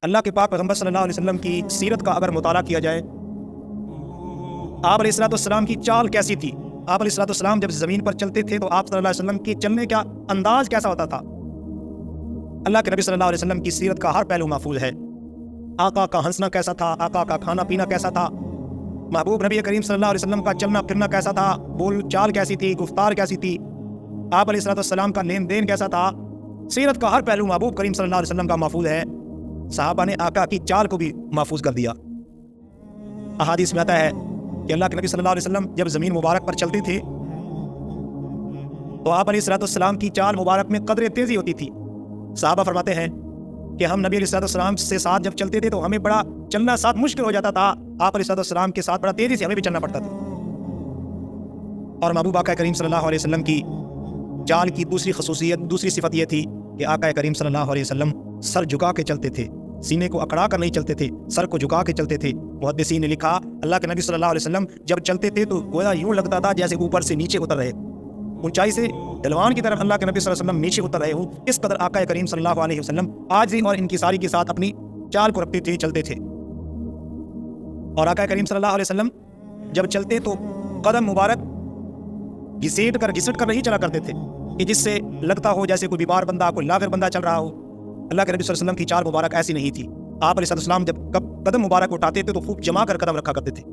اللہ کے پاک پیغمبر صلی اللہ علیہ وسلم کی سیرت کا اگر مطالعہ کیا جائے، آپ علیہ السلام کی چال کیسی تھی، آپ علیہ السلام جب زمین پر چلتے تھے تو آپ صلی اللہ علیہ وسلم کی چلنے کا انداز کیسا ہوتا تھا۔ اللہ کے نبی صلی اللہ علیہ وسلم کی سیرت کا ہر پہلو محفوظ ہے۔ آقا کا ہنسنا کیسا تھا، آقا کا کھانا پینا کیسا تھا، محبوب نبی کریم صلی اللہ علیہ وسلم کا چلنا پھرنا کیسا تھا، بول چال کیسی تھی، گفتار کیسی تھی، آپ علیہ السلام کا لین دین کیسا تھا، سیرت کا ہر پہلو محبوب کریم صلی اللہ علیہ وسلم کا محفوظ ہے۔ صحابہ نے آقا کی چال کو بھی محفوظ کر دیا۔ احادیث میں آتا ہے کہ اللہ کے نبی صلی اللہ علیہ وسلم جب زمین مبارک پر چلتے تھے تو آپ علیہ السلام کی چال مبارک میں قدر تیزی ہوتی تھی۔ صحابہ فرماتے ہیں کہ ہم نبی علیہ السلام سے ساتھ جب چلتے تھے تو ہمیں بڑا چلنا ساتھ مشکل ہو جاتا تھا، آپ علیہ السلام کے ساتھ بڑا تیزی سے ہمیں بھی چلنا پڑتا تھا۔ اور محبوب آقا کریم صلی اللہ علیہ وسلم کی چال کی دوسری خصوصیت، دوسری صفت یہ تھی کہ آقا کریم صلی اللہ علیہ وسلم سر جھکا کے چلتے تھے، سینے کو اکڑا کر نہیں چلتے تھے، سر کو جھکا کے چلتے تھے۔ محدثین نے لکھا اللہ کے نبی صلی اللہ علیہ وسلم جب چلتے تھے تو گویا یوں لگتا تھا جیسے اوپر سے نیچے اتر رہے، اونچائی سے ڈھلوان کی طرف اللہ کے نبی صلی اللہ علیہ وسلم نیچے اتر رہے ہوں، اس قدر آقا کریم صلی اللہ علیہ وسلم عاجزی اور انکساری کے ساتھ اپنی چال کو رکھتے تھے، چلتے تھے۔ اور آقا کریم صلی اللہ علیہ وسلم جب چلتے تو قدم مبارک گھسیٹ کر نہیں چلا کرتے تھے کہ جس سے لگتا ہو جیسے کوئی بیمار بندہ، کوئی لاغر بندہ چل رہا ہو۔ اللہ کے نبی صلی اللہ علیہ وسلم کی چال مبارک ایسی نہیں تھی۔ آپ علیہ السلام جب قدم مبارک اٹھاتے تھے تو خوب جما کر قدم رکھا کرتے تھے۔